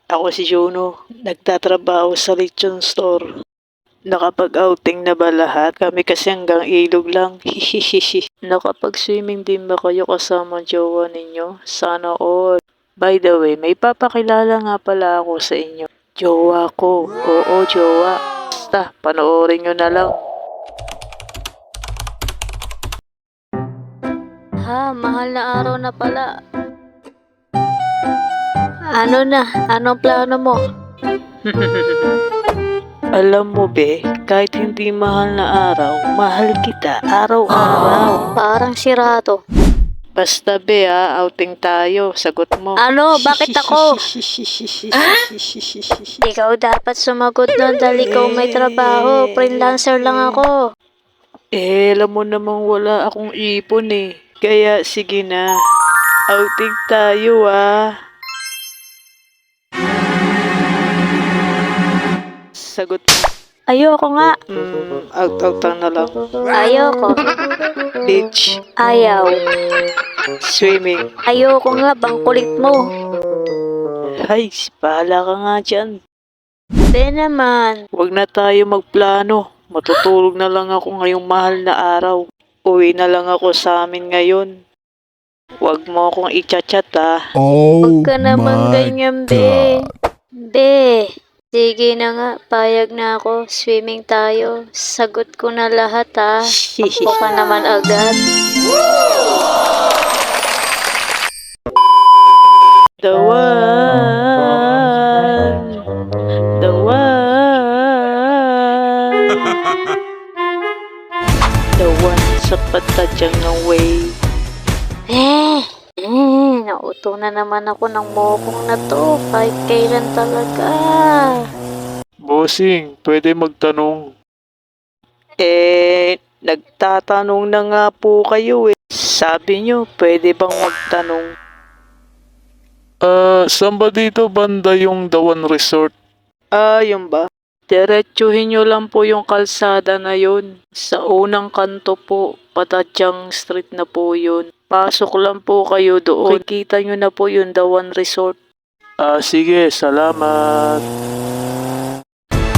Ako si Juno, nagtatrabaho sa lechon store. Nakapag-outing na ba lahat? Kami kasi hanggang ilog lang. Hihihihi. Nakapag-swimming din ba kayo kasama jowa ninyo? Sana all. By the way, may papakilala nga pala ako sa inyo. Jowa ko. Oo, jowa. Basta, panoorin nyo na lang. Ha, mahal na araw na pala. Ano na? Anong plano mo? Alam mo be, kahit hindi mahal na araw, mahal kita araw-araw. Parang sirato. Basta be outing tayo, sagot mo. Ano? Bakit ako? Ikaw dapat sumagot nun dahil ikaw may trabaho. Freelancer lang ako. Alam mo namang wala akong ipon eh. Kaya sige na, outing tayo Sagot mo. Ayoko nga. Out-outan na lang. Ayoko. Beach, Ayaw. swimming. Ayoko nga, bang kulit mo. Ay, bahala ka nga dyan. Be naman. Huwag na tayo magplano. Matutulog na lang ako ngayong mahal na araw. Uwi na lang ako sa amin ngayon. Huwag mo akong i-chat Oh Huwag ka naman my ganyan, be. God. Be. Sige na nga, payag na ako. Swimming tayo. Sagot ko na lahat ha. Ako ka naman agad. The one. The one. The one sa patadyang ng way. Nauto na naman ako ng mokong na to. Kahit kailan talaga. Bossing, pwede magtanong. Nagtatanong na nga po kayo eh. Sabi nyo, pwede bang magtanong? Saan ba dito banda yung The One Resort? Yun ba? Diretsuhin nyo lang po yung kalsada na yun. Sa unang kanto po, Patadyang Street na po yun. Pasok lang po kayo doon. Kikita nyo na po yung The One Resort. Sige, salamat.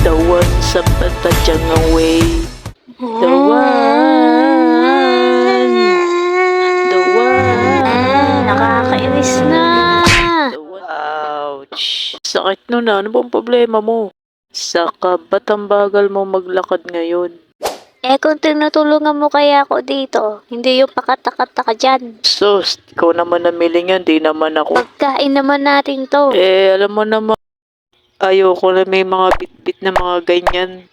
The One sa Patadyang Way. The One. The One. Nakakainis na. The One. Ouch. Sakit nun Ano bang problema mo? Saka ba't ang bagal mo maglakad ngayon? Kung tinutulungan mo kaya ako dito, hindi yung pakataka-taka dyan. Sus, ikaw naman namili yan, di naman ako. Pagkain naman natin to. Alam mo naman, ayoko na may mga bit-bit na mga ganyan.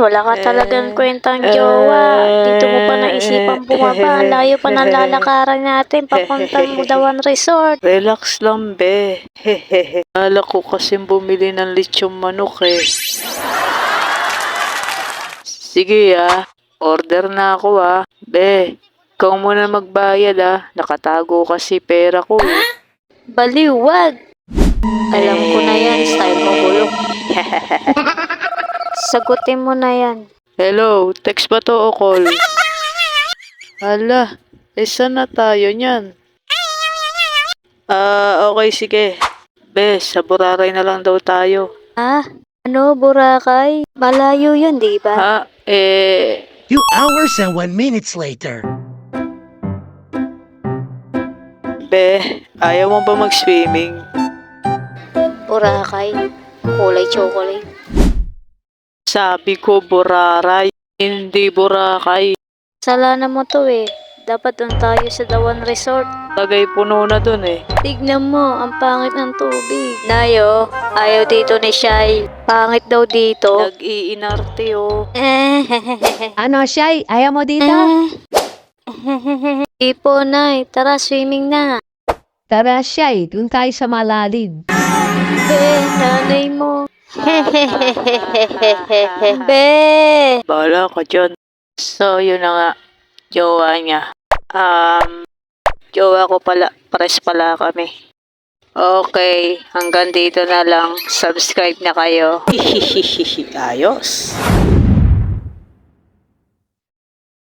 Wala ka talagang kwentang jowa. Dito mo pa naisipang bumaba. Layo pa ng lalakaran natin papuntang The One Resort. Relax lang, be. Hehehe. Ala ko kasi bumili ng lechong manok eh. Sige order na ako Be, ikaw muna magbayad Nakatago kasi pera ko Baliwag. Alam ko na yan, style mo bulok. Sagutin mo na yan. Hello, text ba to o call? Hala, saan na tayo niyan? Okay sige. Be, sa Buraray na lang daw tayo. Ano, Boracay? Malayo yun, di ba? 2 hours and 1 minutes later. Be, ayaw mo ba mag-swimming? Boracay. Kulay chocolate. Sabi ko Buraray, hindi Boracay. Salana mo to eh. Dapat doon tayo sa The One Resort. Tagay puno na dun eh. Tignan mo, ang pangit ng tubig. Nayo, ayaw dito ni Shai. Pangit daw dito. Nag-iinarte oh. Ano, Shay? Ayaw mo dito? Ipo, Nay. Tara, swimming na. Tara, Shay. Doon tayo sa malalim. Be, nanay mo. Be. Bahala ka dyan. So, yun na nga. Jowa niya. Jowa ko pala. Pares pala kami. Okay, hanggang dito na lang. Subscribe na kayo. Ayos.